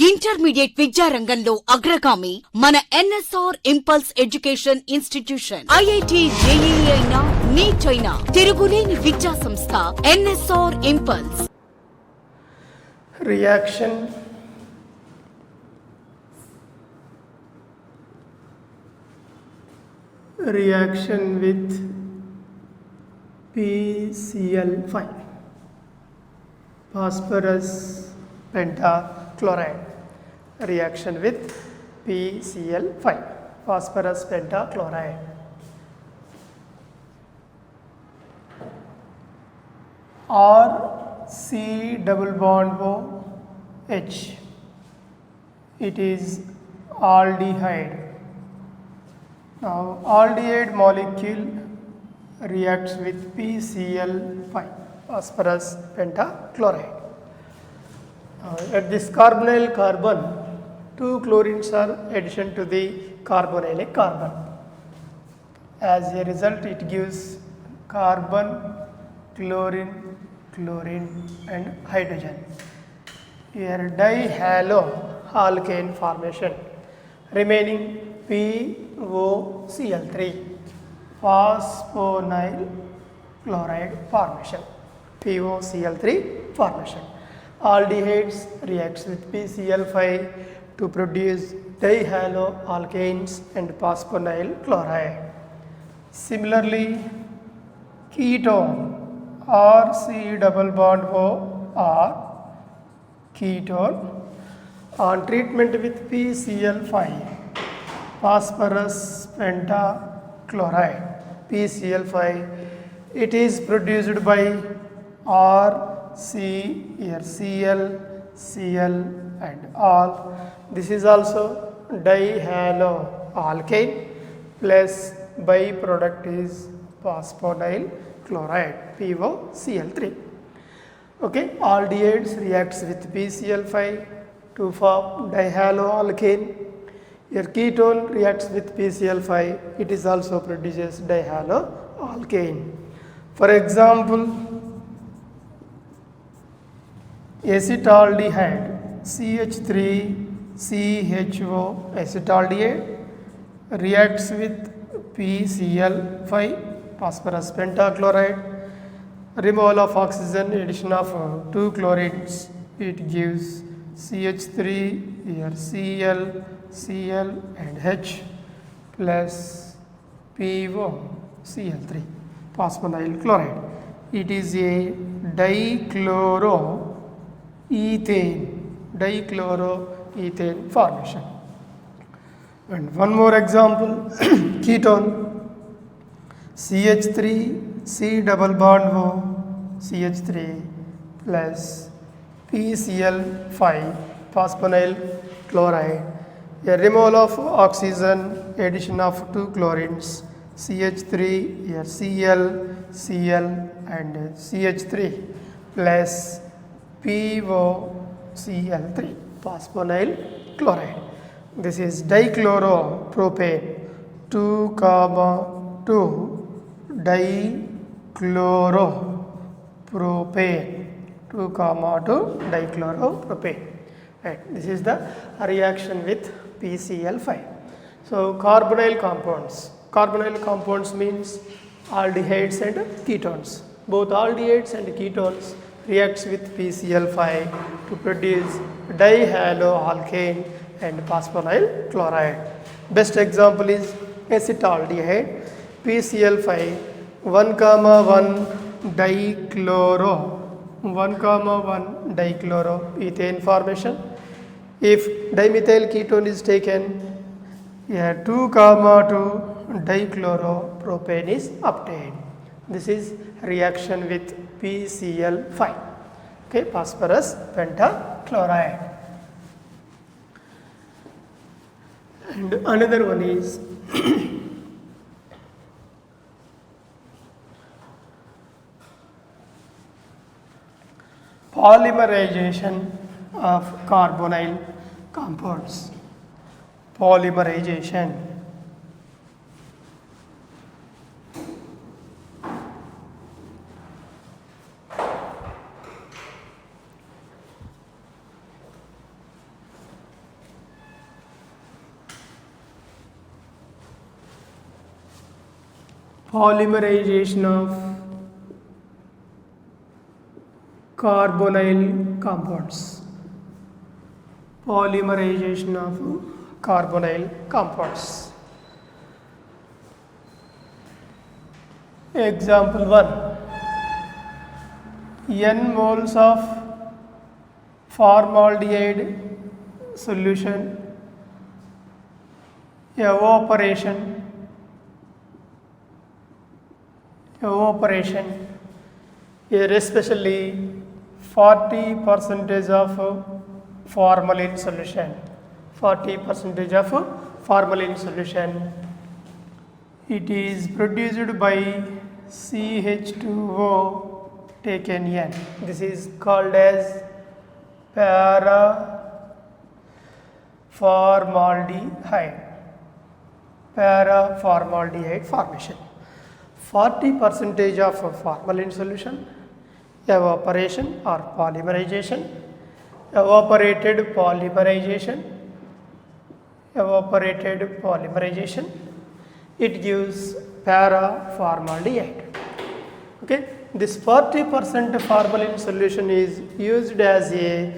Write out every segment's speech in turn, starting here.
Intermediate విద్యారంగంలో అగ్రగామి మన NSR impulse education institution. IIT, JEE అయినా, నీట్ అయినా తిరుగులేని విద్యా సంస్థ NSR impulse. Reaction with PCl5, phosphorus pentachloride. Reaction with PCl5, phosphorus pentachloride. Or C double bond O H. It is aldehyde. Now aldehyde molecule reacts with PCl5, phosphorus pentachloride. At this carbonyl carbon, two chlorines are addition to the carbonylic carbon. As a result, it gives carbon, chlorine, chlorine and hydrogen. Here dihaloalkane formation, remaining POCl3, phosphonyl chloride formation, POCl3 formation. Aldehydes reacts with PCl5 to produce dihaloalkanes and phosphonyl chloride. Similarly, ketone or C double bond O or ketone on treatment with PCl5, phosphorus pentachloride, PCl5, it is produced by R, C, here Cl, Cl and all. This is also dihaloalkane plus byproduct is phosphonyl chloride, POCl3. Okay, aldehydes reacts with PCl5 to form dihaloalkane. Here ketone reacts with PCl5, it is also produces dihaloalkane. For example, acetaldehyde CH3CHO acetaldehyde reacts with PCl5, phosphorus pentachloride. Removal of oxygen, addition of two chlorines, it gives CH3, here Cl, Cl and H plus POCl3, phosphonyl chloride. It is a dichloroethane formation. And one more example, ketone CH3 C double bond O CH3 plus PCl5, phosphonyl chloride. A removal of oxygen, addition of two chlorines, CH3, here Cl, Cl and CH3 plus POCl3, phosphonyl chloride. This is dichloropropane, 2,2 dichloropropane, 2,2 dichloropropane. Right. This is the reaction with PCl5. So carbonyl compounds. Carbonyl compounds means aldehydes and ketones. Both aldehydes and ketones reacts with PCl5 to produce dihaloalkane and phosphonyl chloride. Best example is acetaldehyde, PCl5 1,1 dichloroethane formation. If dimethyl ketone is taken, here 2,2 dichloropropane is obtained. This is reaction with PCl5, okay, phosphorus pentachloride. And another one is polymerization of carbonyl compounds. Polymerization. polymerization of carbonyl compounds. Polymerization of carbonyl compounds. Example 1. N moles of formaldehyde solution, evaporation, here especially 40% of formalin solution, 40% of formalin solution. It is produced by CH2O taken N. This is called as paraformaldehyde formation. 40% of formalin solution, evaporation or polymerization, evaporated polymerization, it gives paraformaldehyde. Okay, this 40% formalin solution is used as a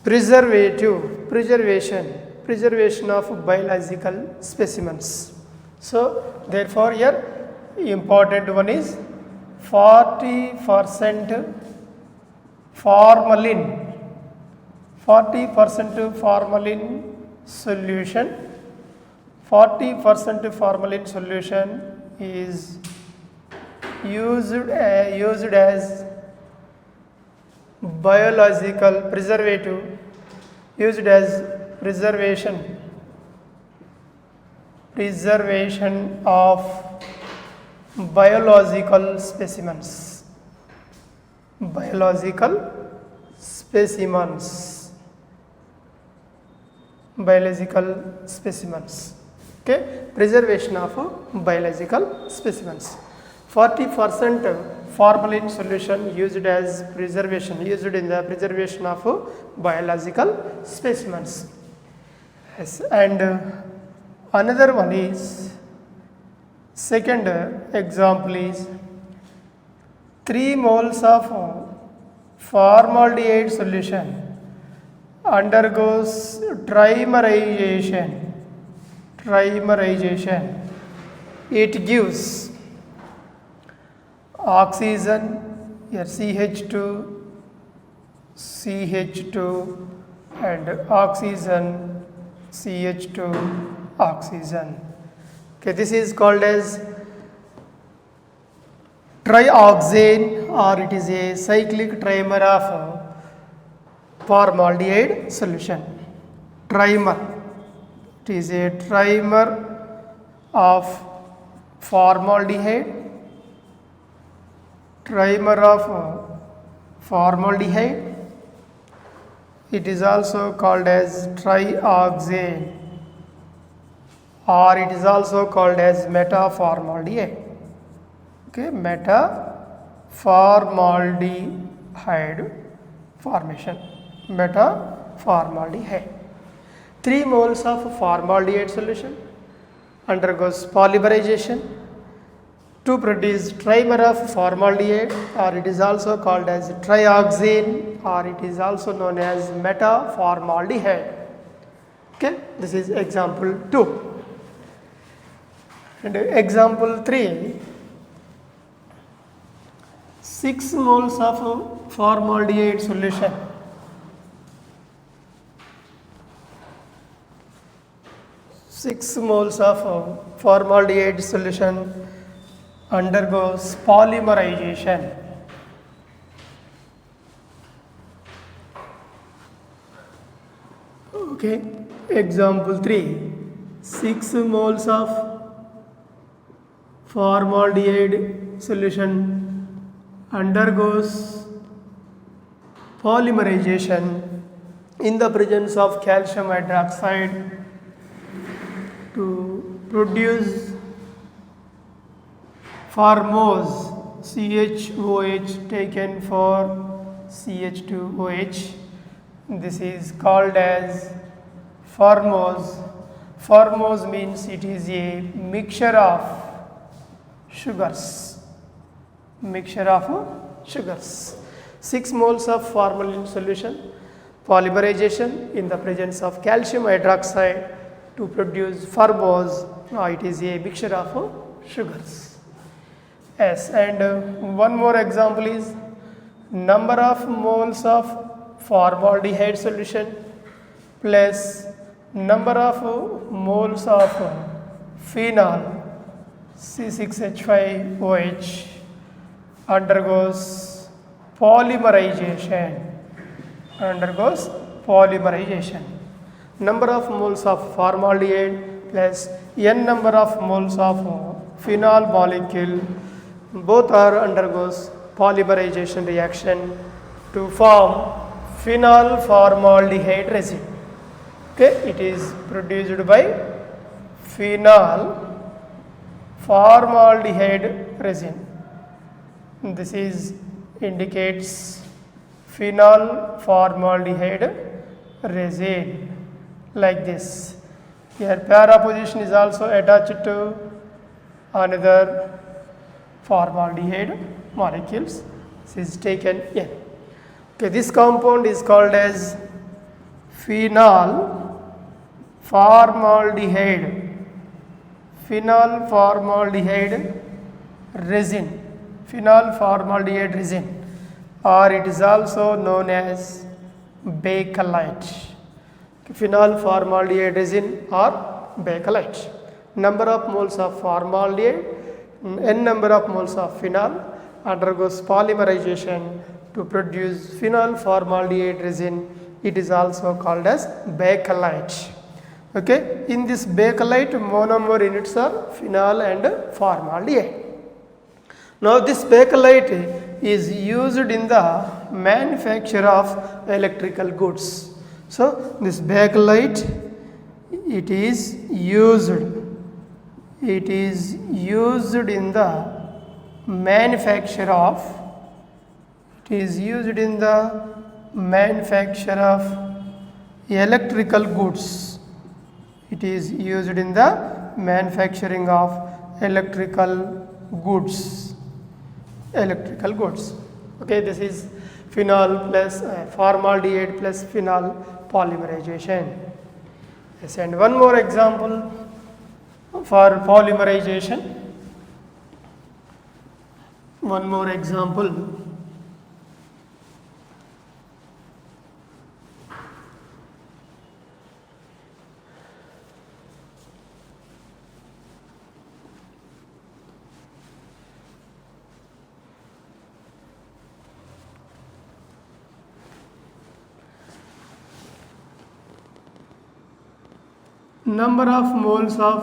preservation of biological specimens. So therefore here important one is 40% formalin solution. 40% formalin solution is used as biological preservative, used as preservation of biological specimens. Okay, preservation of biological specimens. 40% formalin solution used as used in the preservation of biological specimens. Yes, and another one is, second example is 3 moles of formaldehyde solution undergoes trimerization. It gives oxygen, here CH2 and oxygen, CH2 oxygen. Okay, this is called as trioxane, or it is a cyclic trimer of formaldehyde solution. Trimer, it is a trimer of formaldehyde. It is also called as trioxane, or it is also called as metaformaldehyde. Okay, metaformaldehyde formation. 3 moles of formaldehyde solution undergoes polymerization to produce trimer of formaldehyde, or it is also called as trioxane, or it is also known as metaformaldehyde. Okay, this is example 2. And example 3, 6 moles of formaldehyde solution undergoes polymerization. Okay, example 3, 6 moles of formaldehyde solution undergoes polymerization in the presence of calcium hydroxide to produce formose CHOH taken for CH2OH. This is called as formose. Formose means it is a mixture of sugars, mixture of sugars. 6 moles of formalin solution, polymerization in the presence of calcium hydroxide to produce furbose. It is a mixture of sugars. Yes, and one more example is number of moles of formaldehyde solution plus number of moles of phenol C6H5OH undergoes polymerization. Number of moles of formaldehyde plus n number of moles of phenol molecule, both are undergoes polymerization reaction to form phenol formaldehyde resin. Okay, it is produced by phenol formaldehyde resin. This is indicates phenol formaldehyde resin like this. Here para position is also attached to another formaldehyde molecules. This is taken N. Okay, this compound is called as phenol formaldehyde resin, or it is also known as bakelite. Phenol formaldehyde resin or bakelite. Number of moles of formaldehyde, n number of moles of phenol undergoes polymerization to produce phenol formaldehyde resin. It is also called as bakelite. Okay, in this bakelite monomer units are phenol and formaldehyde. Now this bakelite is used in the manufacture of electrical goods. So this bakelite it is used in the manufacture of electrical goods. It is used in the manufacturing of electrical goods. Okay, this is phenol plus formaldehyde plus phenol polymerization. Yes, and one more example for polymerization. Number of moles of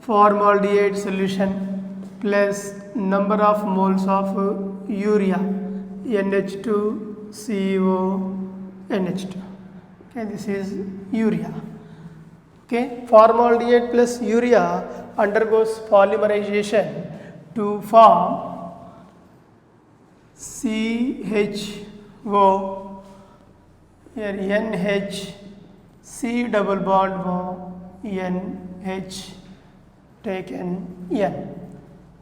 formaldehyde solution plus number of moles of urea NH2CONH2. Okay, this is urea. Okay, formaldehyde plus urea undergoes polymerization to form CHO, here NH, C double bond O, NH taken N.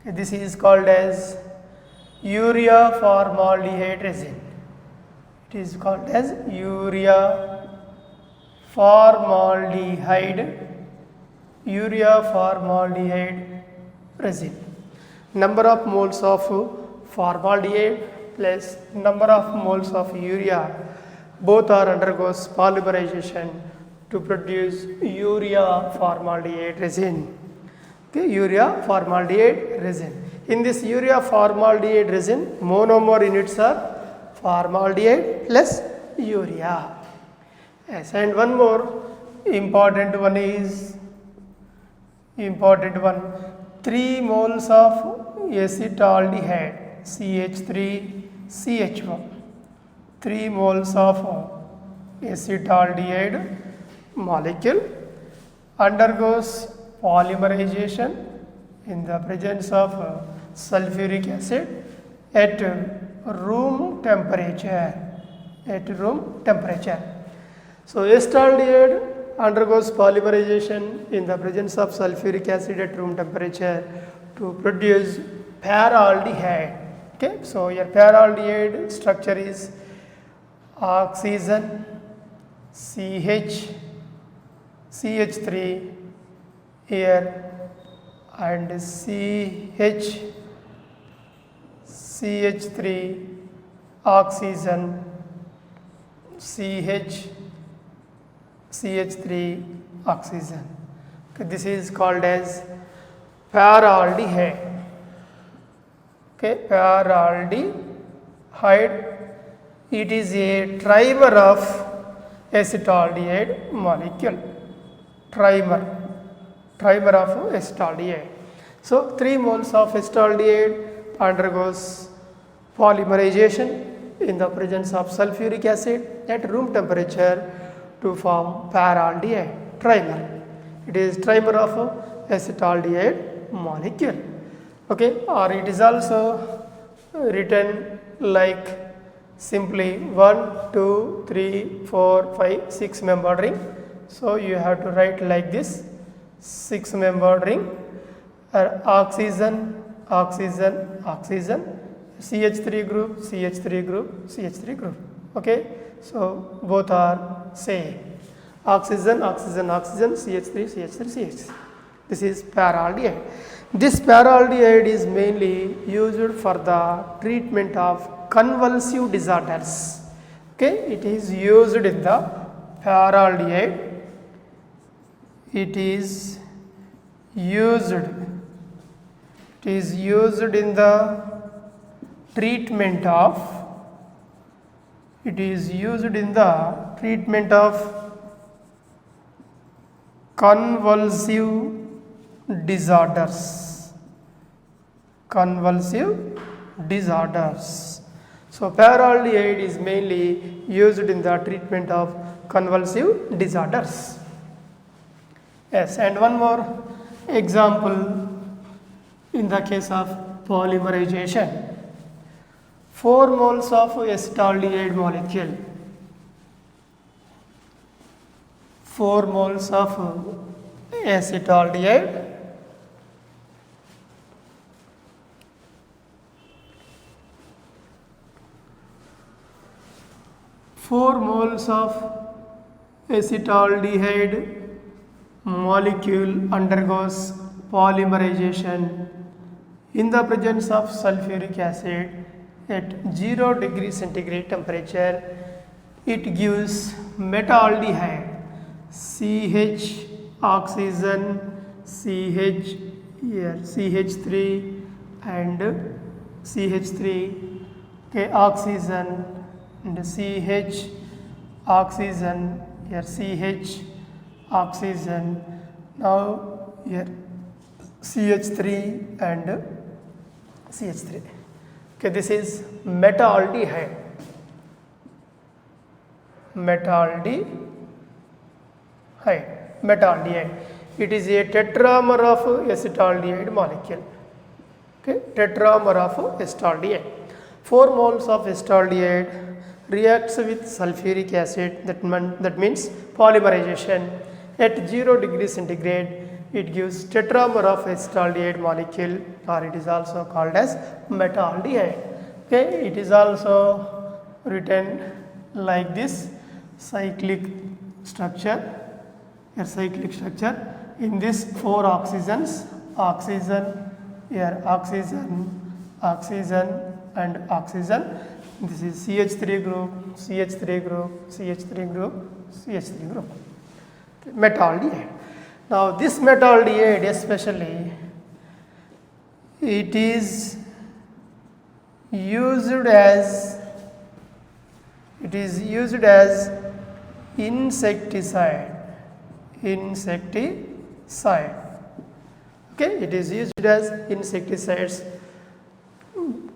Okay, this is called as urea formaldehyde resin. It is called as urea formaldehyde resin. Number of moles of formaldehyde plus number of moles of urea, both are undergoes polymerization to produce urea formaldehyde resin. Okay, urea formaldehyde resin. In this urea formaldehyde resin, monomer units are formaldehyde plus urea. Yes, and one more important one is 3 moles of acetaldehyde CH3CH1. 3 moles of acetaldehyde molecule undergoes polymerization in the presence of sulfuric acid at room temperature. So acetaldehyde undergoes polymerization in the presence of sulfuric acid at room temperature to produce paraldehyde. Okay, so your paraldehyde structure is oxygen, CH, CH3 here, and CH3 oxygen, CH3 oxygen. Okay, this is called as paraldehyde. Okay, paraldehyde. It is a trimer of acetaldehyde molecule. Trimer of acetaldehyde. So 3 moles of acetaldehyde undergoes polymerization in the presence of sulfuric acid at room temperature to form paraldehyde trimer. It is trimer of acetaldehyde molecule. Okay, or it is also written like simply 1, 2, 3, 4, 5, 6 membered ring. So you have to write like this: 6 membered ring, oxygen, oxygen, oxygen, CH3 group, CH3 group, CH3 group. Okay, so both are same: oxygen, oxygen, oxygen, CH3, CH3, CH3. This is paraldehyde. This paraldehyde is mainly used for the treatment of convulsive disorders. Okay, it is used in the paraldehyde. It is used in the treatment of convulsive disorders. So paraldehyde is mainly used in the treatment of convulsive disorders. Yes, and one more example in the case of polymerization. 4 moles of acetaldehyde molecule. 4 moles of acetaldehyde . 4 moles of acetaldehyde molecule undergoes polymerization in the presence of sulfuric acid at 0 degree centigrade temperature. It gives metaldehyde, CH oxygen, CH here, CH3 and CH3, okay, oxygen and CH oxygen here, CH oxygen, now here CH3 and CH3. Okay, this is metaldehyde. Metaldehyde. It is a tetramer of acetaldehyde molecule. Okay, tetramer of acetaldehyde. 4 moles of acetaldehyde reacts with sulfuric acid, that means polymerization at 0 degree centigrade. It gives tetramer of acetaldehyde molecule, or it is also called as metaldehyde. Okay, it is also written like this: cyclic structure. A cyclic structure. In this 4 oxygens, oxygen here, oxygen, oxygen and oxygen. This is CH3 group, CH3 group, CH3 group, CH3 group. Metaldehyde. Now this metaldehyde especially, it is used as insecticide. Okay, it is used as insecticides.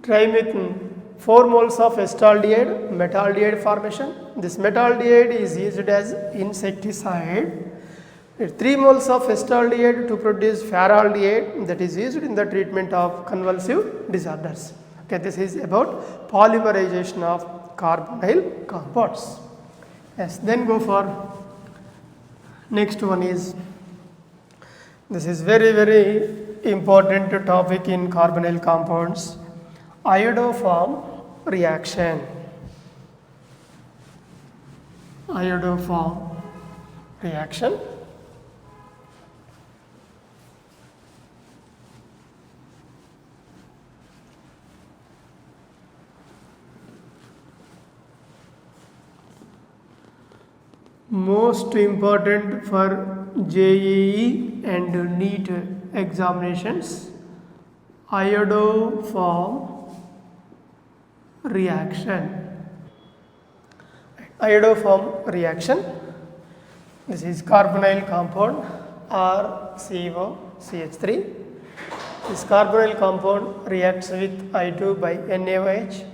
Trimethylene, 4 moles of acetaldehyde, metaldehyde formation. This metaldehyde is used as insecticide. 3 moles of acetaldehyde to produce paraldehyde, that is used in the treatment of convulsive disorders. Okay, this is about polymerization of carbonyl compounds. Yes, then go for next one is, this is very important topic in carbonyl compounds, iodoform reaction. Iodoform reaction. Most important for JEE and NEET examinations, iodoform reaction. Iodoform reaction, this is carbonyl compound RCOCH3. This carbonyl compound reacts with I2 by NaOH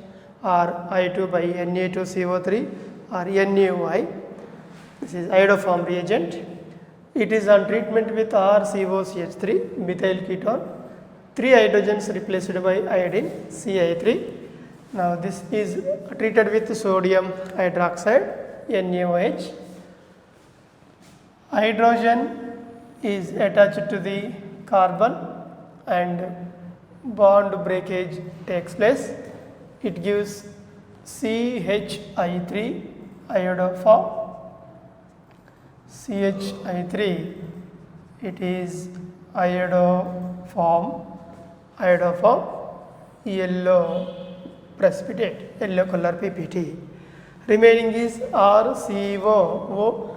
or I2 by Na2CO3 or NaOI. This is iodoform reagent. It is on treatment with RCOCH3 methyl ketone, 3 hydrogens replaced by iodine CI3. Now this is treated with sodium hydroxide NaOH. Hydrogen is attached to the carbon and bond breakage takes place. It gives CHI3 iodoform. CHI3, it is iodoform yellow precipitate, yellow color PPT. Remaining is RCOONA.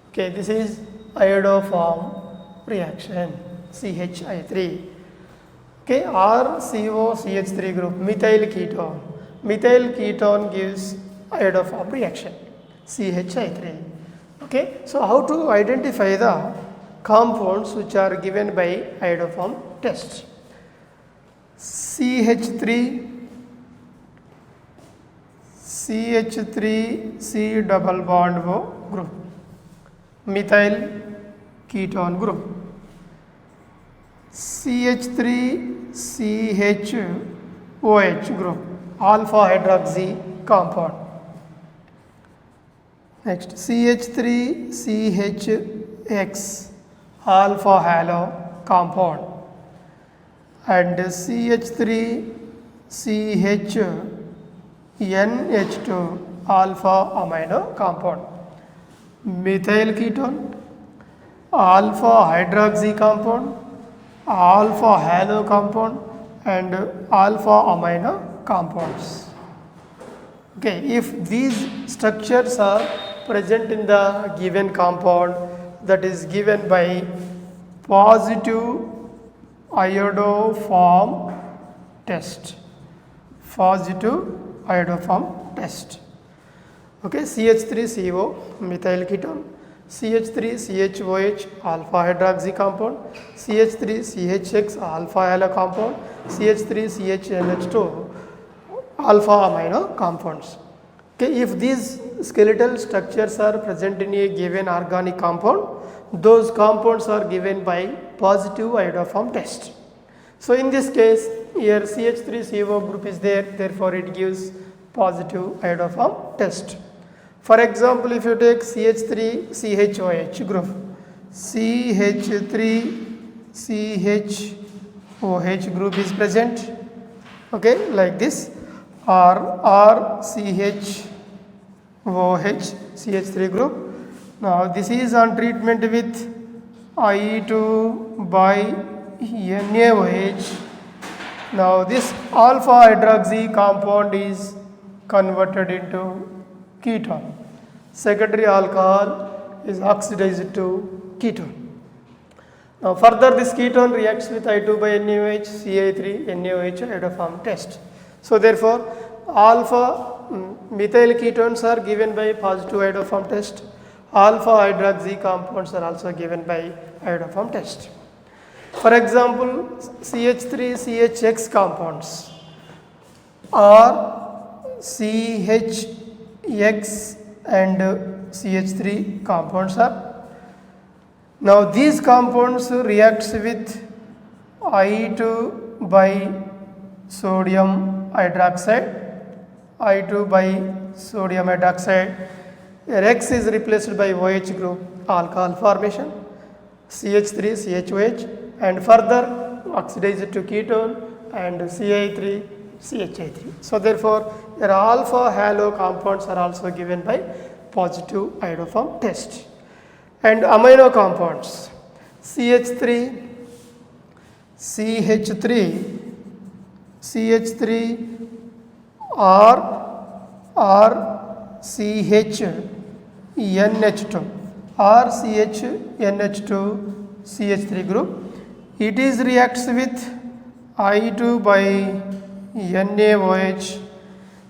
Okay, this is iodoform reaction, CHI3. Okay, RCOCH3 group, methyl ketone. Methyl ketone gives iodoform reaction, CHI3. Okay, so how to identify the compounds which are given by iodoform test? CH3 C double bond O group, methyl ketone group. CH3 CHOH group, alpha hydroxy compound. Next, CH3 CHX, alpha halo compound. And CH3 CHNH2, alpha amino compound. Methyl ketone, alpha hydroxy compound, alpha halo compound and alpha amino compounds. Okay, if these structures are present in the given compound, that is given by positive iodoform test. Positive iodoform test. Okay, CH3CO methyl ketone, CH3CHOH alpha hydroxy compound, CH3CHX alpha halo compound, CH3CHNH2 alpha amino compounds. Okay, if these skeletal structures are present in a given organic compound, those compounds are given by positive iodoform test. So in this case, here CH3CO group is there, therefore it gives positive iodoform test. For example, if you take CH3CHOH group, CH3CHOH group is present, okay, like this, or RCHOH CH3 group. Now this is on treatment with I2 by NaOH. Now this alpha hydroxy compound is converted into ketone. Secondary alcohol is oxidized to ketone. Now further this ketone reacts with I2 by NaOH, Ci3, NaOH iodoform test. So therefore alpha methyl ketones are given by positive iodoform test. Alpha hydroxy compounds are also given by iodoform test. For example, CH3CHX compounds are CHX and CH3 compounds are. Now these compounds reacts with I2 by sodium hydroxide, I2 by sodium hydroxide Here X is replaced by OH group alcohol formation, CH3, CHOH, and further oxidized to ketone and CI3, CHI3. So therefore, your alpha halo compounds are also given by positive iodoform test. And amino compounds, CH3, CH3, CH3 or CHNH2 or CHNH2 CH3 group. It is reacts with I2 by NaOH.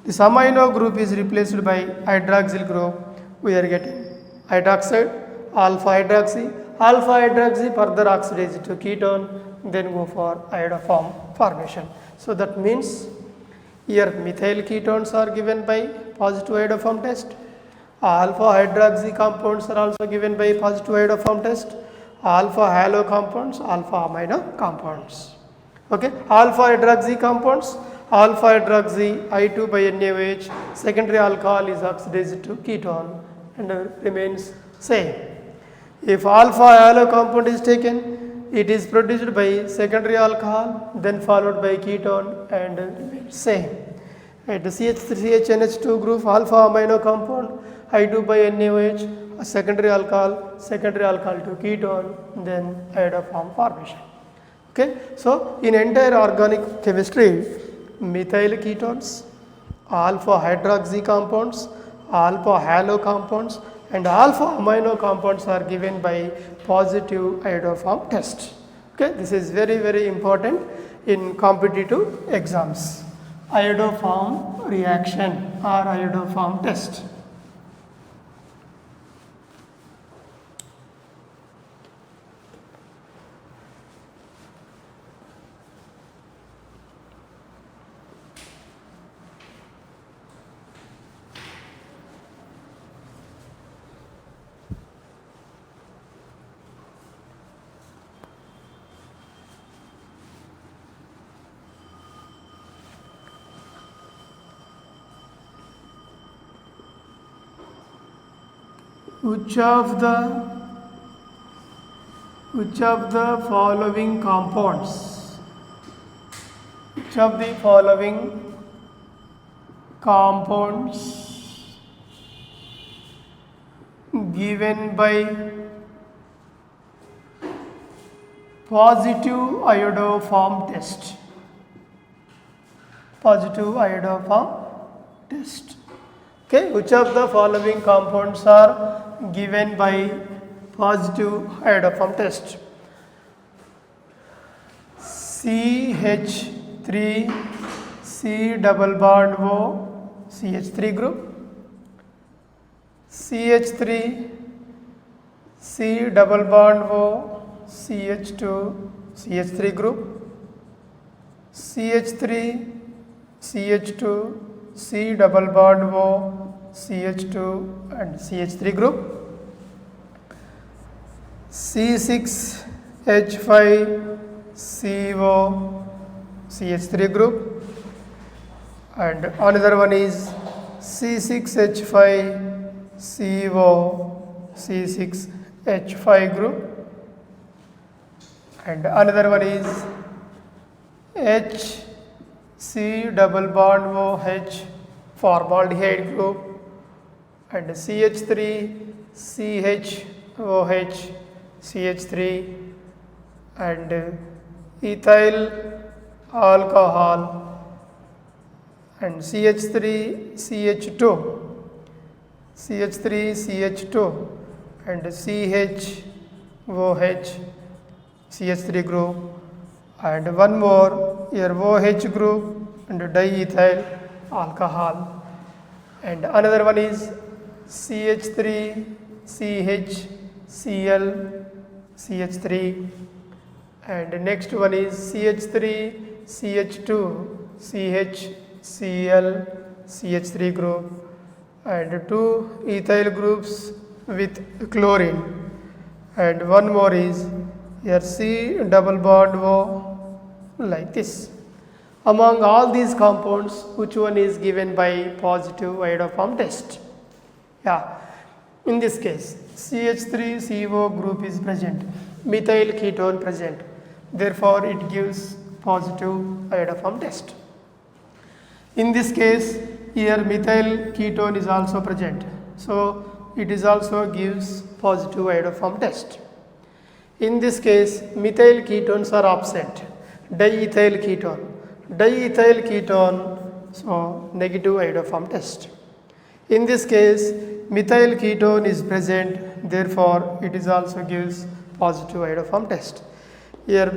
This amino group is replaced by hydroxyl group. We are getting hydroxide, alpha hydroxy further oxidized to ketone, then go for iodoform formation. So that means here methyl ketones are given by positive iodoform test, alpha hydroxy compounds are also given by positive iodoform test, alpha halo compounds, alpha amino compounds. Okay, alpha hydroxy compounds, alpha hydroxy I2 by NaOH, secondary alcohol is oxidized to ketone and remains same. If alpha halo compound is taken, it is produced by secondary alcohol, then followed by ketone and remains same. At the CHNH2 group, alpha amino compound, I2 by NaOH, a secondary alcohol to ketone, then iodoform formation. Okay, so in entire organic chemistry, methyl ketones, alpha hydroxy compounds, alpha halo compounds, and alpha amino compounds are given by positive iodoform test. Okay, this is very, very important in competitive exams. Iodoform reaction or iodoform test. Which of the following compounds given by positive iodoform test? Okay, which of the following compounds are given by positive iodoform test? CH3 C double bond O CH3 group, CH3 C double bond O CH2 CH3 group, CH3 CH2 C double bond O CH2 and CH3 group, C6H5 CO CH3 group, and another one is C6H5 CO C6H5 group, and another one is HC double bond OH formaldehyde group, and CH3 CHOH CH3 and ethyl alcohol, and CH3 CH2 and CHOH CH3 group, and one more here OH group and diethyl alcohol, and another one is CH3 CHCl CH3, and next one is CH3 CH2 CHCl CH3 group, and two ethyl groups with chlorine, and one more is here C double bond O like this. Among all these compounds, which one is given by positive iodoform test? Yeah, In this case, CH3CO group is present, methyl ketone present. Therefore, it gives positive iodoform test. In this case, here methyl ketone is also present. So, it is also gives positive iodoform test. In this case, methyl ketones are absent. Diethyl ketone. Diethyl ketone, so negative iodoform test. In this case, methyl ketone is present, therefore it is also gives positive iodoform test. Here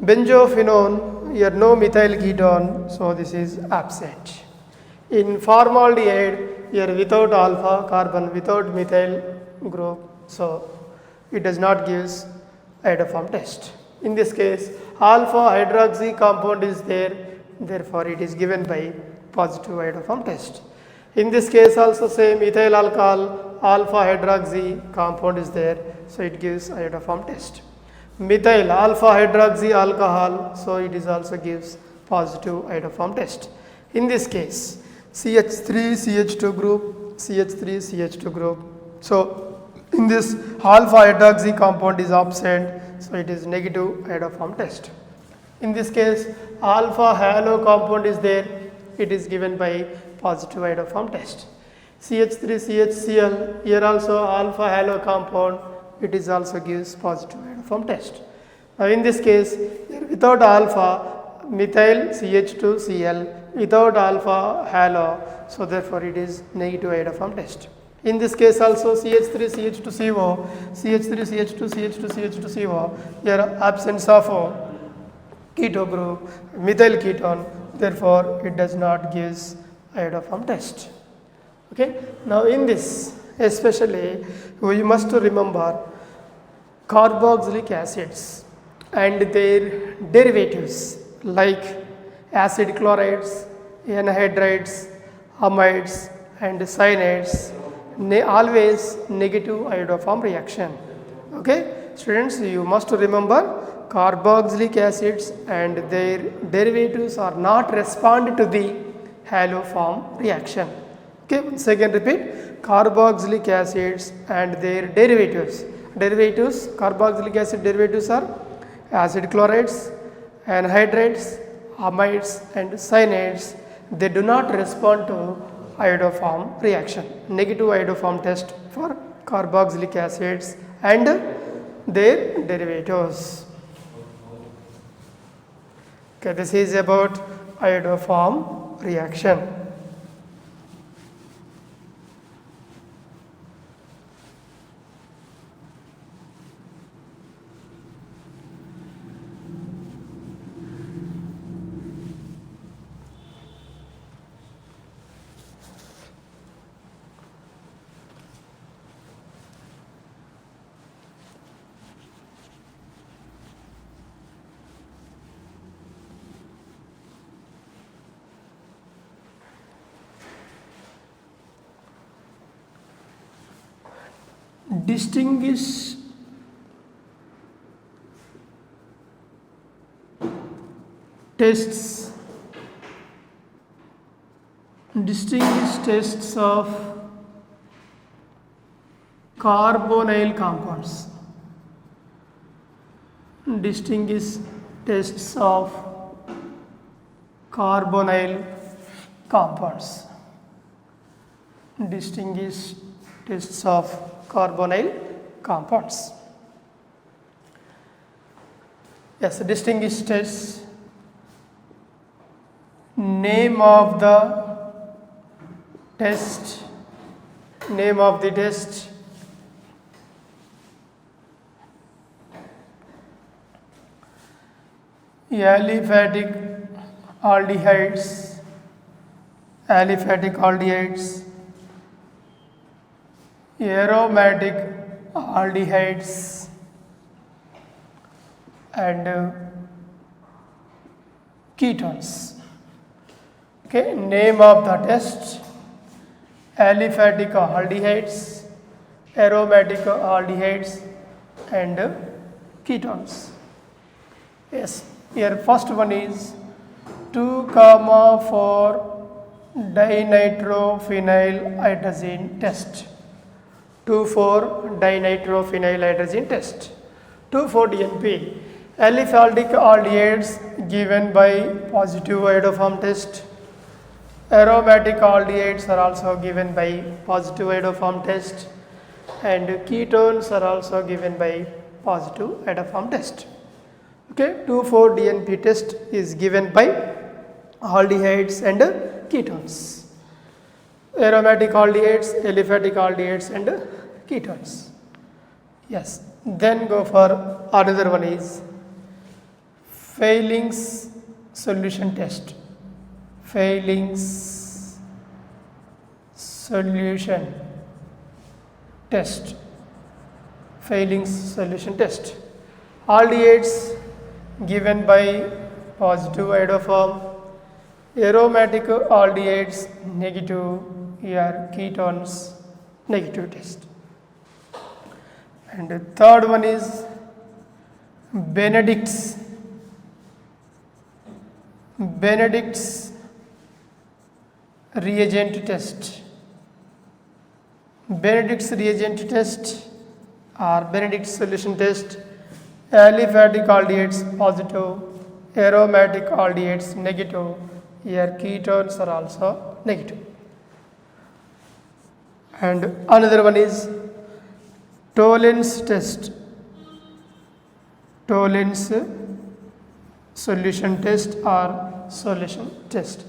benzophenone, here no methyl ketone, so this is absent. In formaldehyde, here without alpha carbon, without methyl group, so it does not gives iodoform test. In this case, alpha hydroxy compound is there, therefore it is given by positive iodoform test. In this case also same ethyl alcohol, alpha hydroxy compound is there, so it gives iodoform test. Methyl alpha hydroxy alcohol, so it is also gives positive iodoform test. In this case, CH3CH2 group, CH3CH2 group. So in this alpha hydroxy compound is absent, so it is negative iodoform test. In this case, alpha halo compound is there, it is given by positive iodoform test. CH3CHCl, here also alpha halo compound, it is also gives positive iodoform test. Now in this case, here without alpha, methyl CH2Cl, without alpha halo, so therefore it is negative iodoform test. In this case also CH3CH2CO, CH3CH2CH2CH2CO, here absence of keto group, methyl ketone, therefore it does not gives iodoform test. Okay. Now in this, especially we must remember carboxylic acids and their derivatives like acid chlorides, anhydrides, amides and cyanides, always negative iodoform reaction. Okay. Students, you must remember carboxylic acids and their derivatives are not respond to the haloform reaction. Okay, once again repeat, carboxylic acids and their derivatives. Derivatives, carboxylic acid derivatives are acid chlorides, anhydrides, amides and cyanides. They do not respond to iodoform reaction. Negative iodoform test for carboxylic acids and their derivatives. Okay, this is about iodoform reaction. Distinguish tests of carbonyl compounds. Distinguish tests of carbonyl compounds. Distinguish tests of carbonyl compounds. Yes, distinguish tests. Name of the test. Name of the test. Aliphatic aldehydes. Aliphatic aldehydes. Aromatic aldehydes and ketones. Okay, name of the test: aliphatic aldehydes, aromatic aldehydes and ketones. Yes, here first one is 2,4 dinitrophenyl hydrazine test. 2,4-dinitrophenylhydrazine test. 2,4-DNP, aliphaldic aldehydes given by positive iodoform test. Aromatic aldehydes are also given by positive iodoform test, and ketones are also given by positive iodoform test. Okay, 2,4-DNP test is given by aldehydes and ketones. Aromatic aldehydes, aliphatic aldehydes and ketones. Yes, then go for another one is Fehling's solution test. Fehling's solution test. Fehling's solution test. Aldehydes given by positive iodoform, aromatic aldehydes negative, here ketones negative test. And the third one is Benedict's reagent test. Benedict's reagent test or Benedict's solution test, aliphatic aldehydes positive, aromatic aldehydes negative, here ketones are also negative. And another one is Tollens test. Tollens solution test or solution test.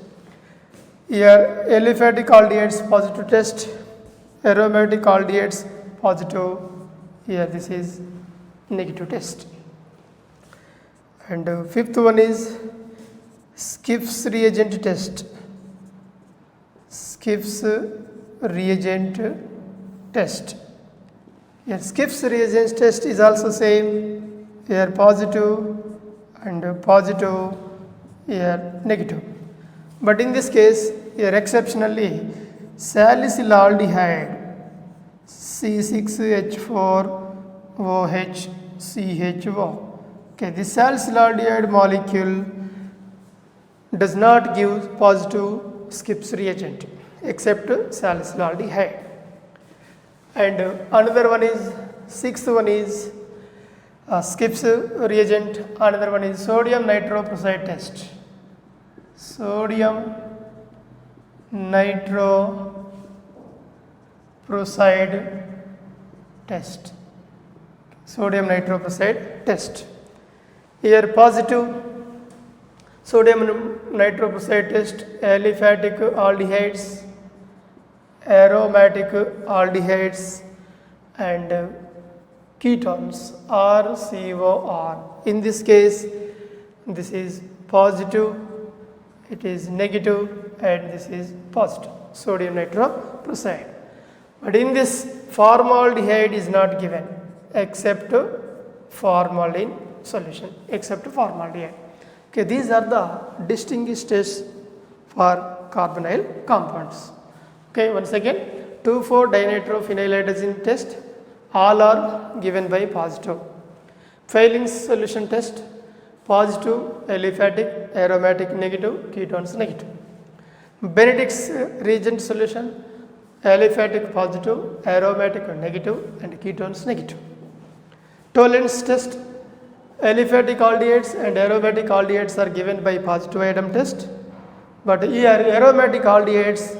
Here aliphatic aldehydes positive test, aromatic aldehydes positive, here this is negative test. And fifth one is Skiff's reagent test. Skiff's reagent test. Here Skiff's reagent test is also same, here positive and positive, here negative. But in this case, here exceptionally salicylaldehyde C6H4OHCHO. Okay, this salicylaldehyde molecule does not give positive Skiff's reagent except salicylaldehyde. And another one is, sixth one is Skiff's reagent, another one is sodium nitroprusside test. Sodium nitroprusside test. Sodium nitroprusside test. Here positive sodium nitroprusside test, aliphatic aldehydes, aromatic aldehydes and ketones RCOR. In this case, this is positive, it is negative, and this is positive, sodium nitroprusside. But in this, formaldehyde is not given except formalin solution, except formaldehyde. Okay, these are the distinguished tests for carbonyl compounds. Okay, once again, 2,4-dinitrophenylhydrazine test, all are given by positive. Fehling's solution test, positive, aliphatic, aromatic negative, ketones negative. Benedict's reagent solution, aliphatic positive, aromatic negative and ketones negative. Tollens test, aliphatic aldehydes and aromatic aldehydes are given by positive iodom test, but here aromatic aldehydes,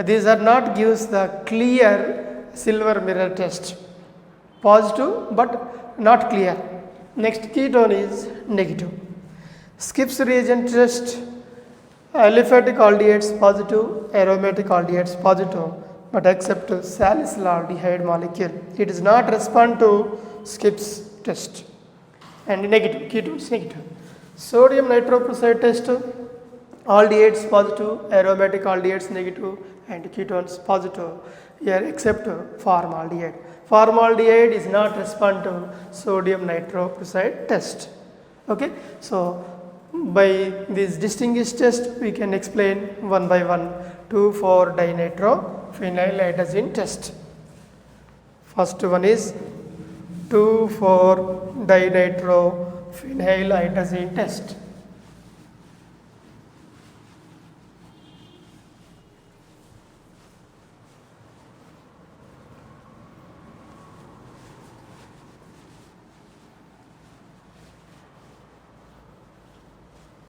these are not gives the clear silver mirror test. Positive but not clear. Next, ketone is negative. Skiff's reagent test, aliphatic aldehydes positive, aromatic aldehydes positive, but except salicylaldehyde molecule. It does not respond to Skiff's test. And negative, ketones negative. Sodium nitroprusside test, aldehydes positive, aromatic aldehydes negative and ketones positive, here except formaldehyde. Formaldehyde is not respond to sodium nitroprusside test. Okay, so by this distinguished test we can explain one by one 2,4-dinitrophenylhydrazine test. First one is 2,4-dinitrophenylhydrazine test.